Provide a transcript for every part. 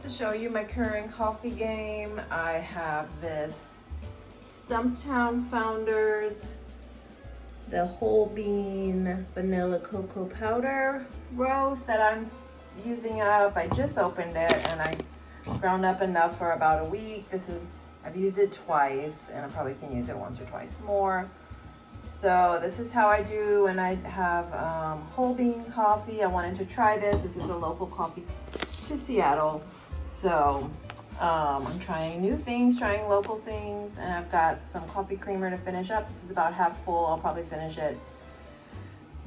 To show you my current coffee game, I have this Stumptown Founders, the whole bean vanilla cocoa powder roast that I'm using up. I just opened it and I ground up enough for about a week. I've used it twice and I probably can use it once or twice more. So this is how I do when I have whole bean coffee. I wanted to try this. This is a local coffee to Seattle. So I'm trying new things, trying local things, and I've got some coffee creamer to finish up. This is about half full. I'll probably finish it.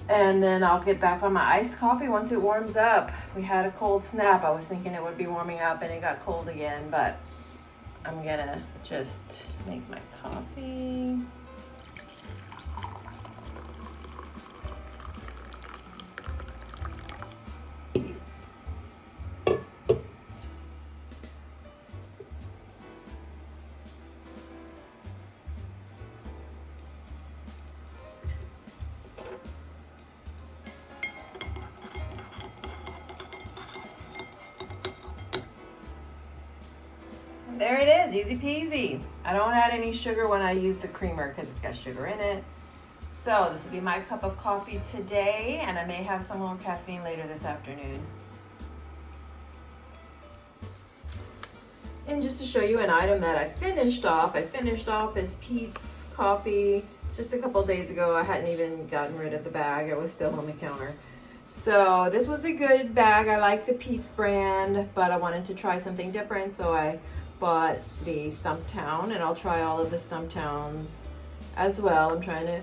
And then I'll get back on my iced coffee once it warms up. We had a cold snap. I was thinking it would be warming up and it got cold again, but I'm gonna just make my coffee. There it is, easy peasy. I don't add any sugar when I use the creamer because it's got sugar in it. So this will be my cup of coffee today, and I may have some more caffeine later this afternoon. And just to show you an item that I finished off this Pete's coffee just a couple days ago. I hadn't even gotten rid of the bag. It was still on the counter. So this was a good bag. I like the Pete's brand, but I wanted to try something different, so I bought the Stumptown, and I'll try all of the Stumptowns as well. I'm trying to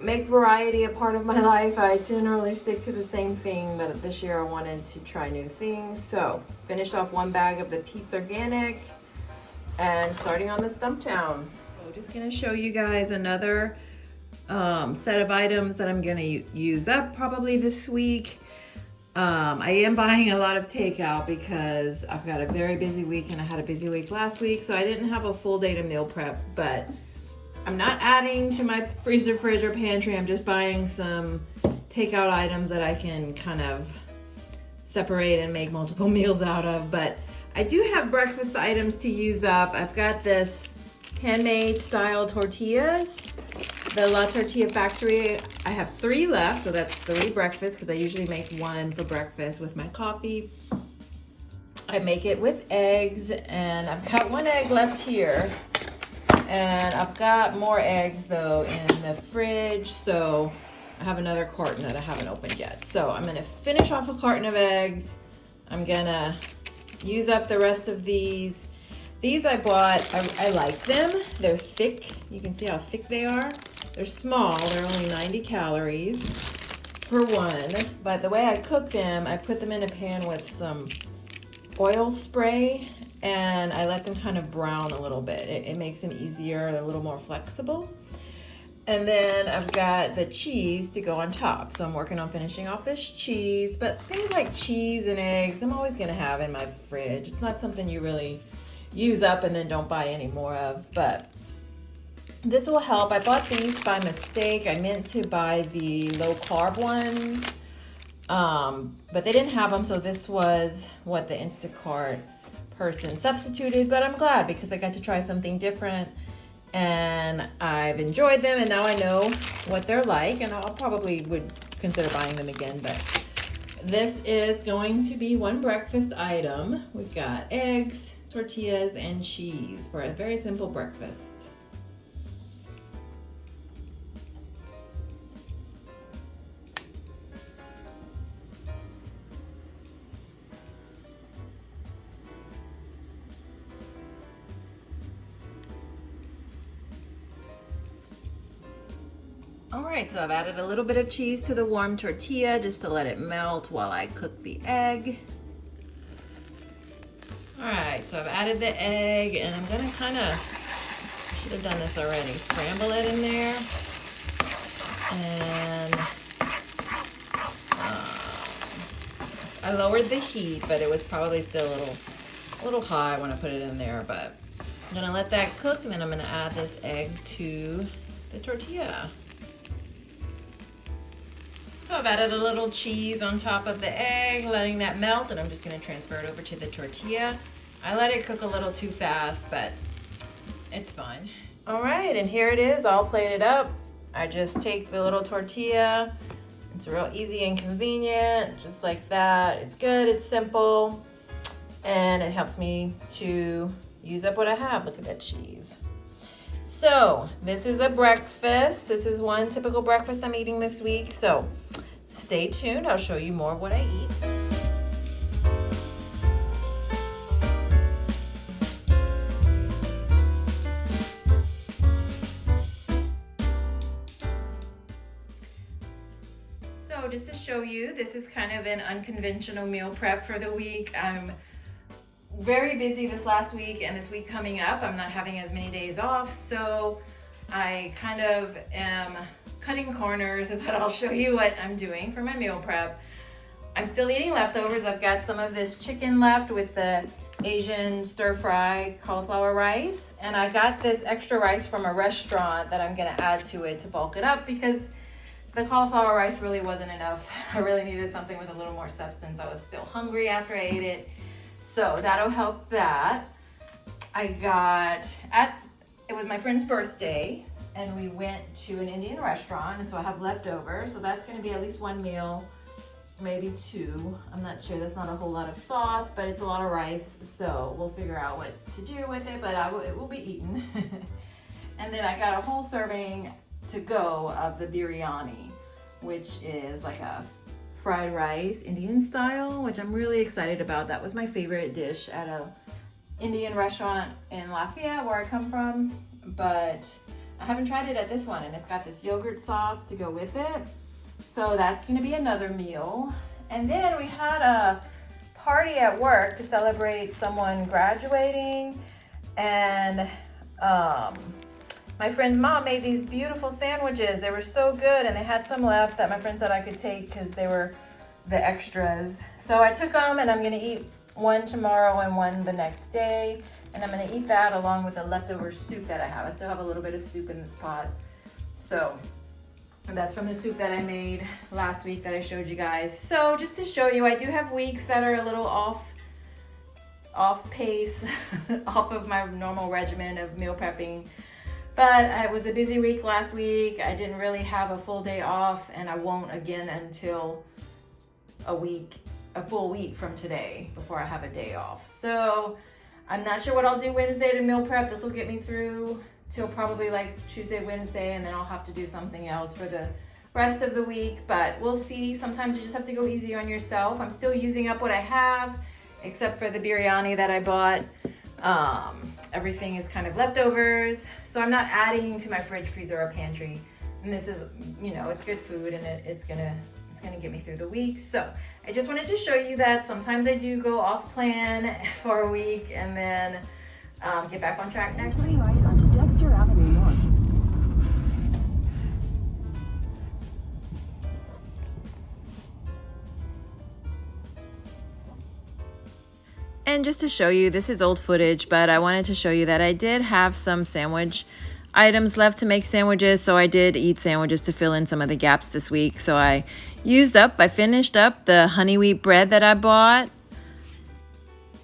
make variety a part of my life. I generally stick to the same thing, but this year I wanted to try new things. So finished off one bag of the Pete's Organic and starting on the Stumptown. I'm just gonna show you guys another set of items that I'm gonna use up probably this week. I am buying a lot of takeout because I've got a very busy week and I had a busy week last week, so I didn't have a full day to meal prep, but I'm not adding to my freezer, fridge, or pantry. I'm just buying some takeout items that I can kind of separate and make multiple meals out of. But I do have breakfast items to use up. I've got this handmade style tortillas, the La Tortilla Factory. I have 3 left, so that's 3 breakfasts because I usually make 1 for breakfast with my coffee. I make it with eggs, and I've got 1 egg left here. And I've got more eggs though in the fridge, so I have another carton that I haven't opened yet. So I'm gonna finish off a carton of eggs. I'm gonna use up the rest of these. These I bought, I like them. They're thick. You can see how thick they are. They're small, they're only 90 calories for 1. But the way I cook them, I put them in a pan with some oil spray and I let them kind of brown a little bit. It makes them easier, a little more flexible. And then I've got the cheese to go on top. So I'm working on finishing off this cheese, but things like cheese and eggs, I'm always gonna have in my fridge. It's not something you really use up and then don't buy any more of, but this will help. I bought these by mistake. I meant to buy the low carb ones, but they didn't have them, so this was what the Instacart person substituted, but I'm glad because I got to try something different and I've enjoyed them, and now I know what they're like, and I'll probably would consider buying them again. But this is going to be 1 breakfast item. We've got eggs, tortillas, and cheese for a very simple breakfast. All right, so I've added a little bit of cheese to the warm tortilla just to let it melt while I cook the egg. All right, so I've added the egg, and I'm gonna kind of, should have done this already, scramble it in there. And I lowered the heat, but it was probably still a little high when I put it in there, but I'm gonna let that cook, and then I'm gonna add this egg to the tortilla. So I've added a little cheese on top of the egg, letting that melt, and I'm just gonna transfer it over to the tortilla. I let it cook a little too fast, but it's fine. All right, and here it is, all plated up. I just take the little tortilla. It's real easy and convenient, just like that. It's good, it's simple, and it helps me to use up what I have. Look at that cheese. So this is a breakfast. This is one typical breakfast I'm eating this week. So stay tuned. I'll show you more of what I eat. So just to show you, this is kind of an unconventional meal prep for the week. I'm very busy this last week and this week coming up. I'm not having as many days off, so I kind of am cutting corners, but I'll show you what I'm doing for my meal prep. I'm still eating leftovers. I've got some of this chicken left with the Asian stir-fry cauliflower rice, and I got this extra rice from a restaurant that I'm gonna add to it to bulk it up because the cauliflower rice really wasn't enough. I really needed something with a little more substance. I was still hungry after I ate it. So that'll help that. It was my friend's birthday and we went to an Indian restaurant, and so I have leftovers. So that's gonna be at least one meal, maybe two. I'm not sure, that's not a whole lot of sauce, but it's a lot of rice. So we'll figure out what to do with it, but it will be eaten. And then I got a whole serving to go of the biryani, which is like a fried rice, Indian style, which I'm really excited about. That was my favorite dish at a Indian restaurant in Lafayette where I come from, but I haven't tried it at this one, and it's got this yogurt sauce to go with it. So that's gonna be another meal. And then we had a party at work to celebrate someone graduating, and my friend's mom made these beautiful sandwiches. They were so good, and they had some left that my friend said I could take because they were the extras. So I took them, and I'm gonna eat one tomorrow and one the next day. And I'm gonna eat that along with the leftover soup that I have. I still have a little bit of soup in this pot. So that's from the soup that I made last week that I showed you guys. So just to show you, I do have weeks that are a little off pace, off of my normal regimen of meal prepping. But it was a busy week last week. I didn't really have a full day off, and I won't again until a full week from today before I have a day off. So I'm not sure what I'll do Wednesday to meal prep. This will get me through till probably like Tuesday, Wednesday, and then I'll have to do something else for the rest of the week, but we'll see. Sometimes you just have to go easy on yourself. I'm still using up what I have, except for the biryani that I bought. Everything is kind of leftovers. So I'm not adding to my fridge, freezer, or pantry. And this is, it's good food, and it's gonna get me through the week. So I just wanted to show you that sometimes I do go off plan for a week and then get back on track next week. Right onto Dexter Avenue North. And just to show you, this is old footage, but I wanted to show you that I did have some sandwich items left to make sandwiches, so I did eat sandwiches to fill in some of the gaps this week. So I finished up the honey wheat bread that I bought.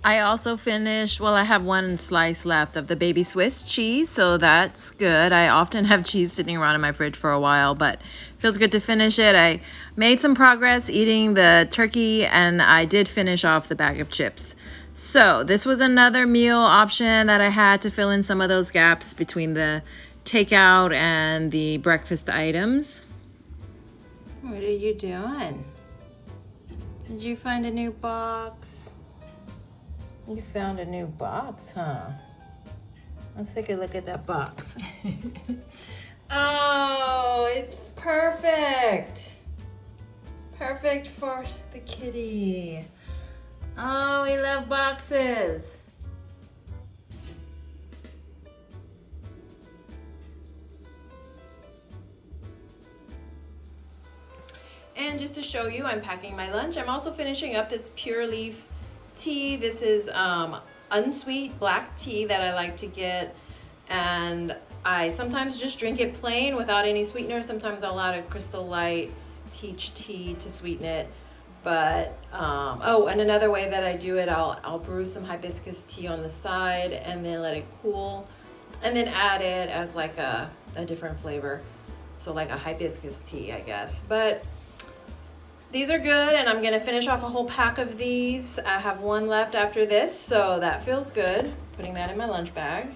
I also finished, I have one slice left of the baby Swiss cheese, so that's good. I often have cheese sitting around in my fridge for a while, but feels good to finish it. I made some progress eating the turkey, and I did finish off the bag of chips. So this was another meal option that I had to fill in some of those gaps between the takeout and the breakfast items. What are you doing? Did you find a new box? You found a new box, huh? Let's take a look at that box. Oh, it's perfect. Perfect for the kitty. Oh, we love boxes. And just to show you, I'm packing my lunch. I'm also finishing up this Pure Leaf tea. This is unsweet black tea that I like to get, and I sometimes just drink it plain without any sweetener. Sometimes I'll add a Crystal Light peach tea to sweeten it. But oh, and another way that I do it, I'll brew some hibiscus tea on the side and then let it cool, and then add it as like a different flavor. So like a hibiscus tea, I guess. But these are good, and I'm gonna finish off a whole pack of these. I have one left after this, so that feels good. Putting that in my lunch bag.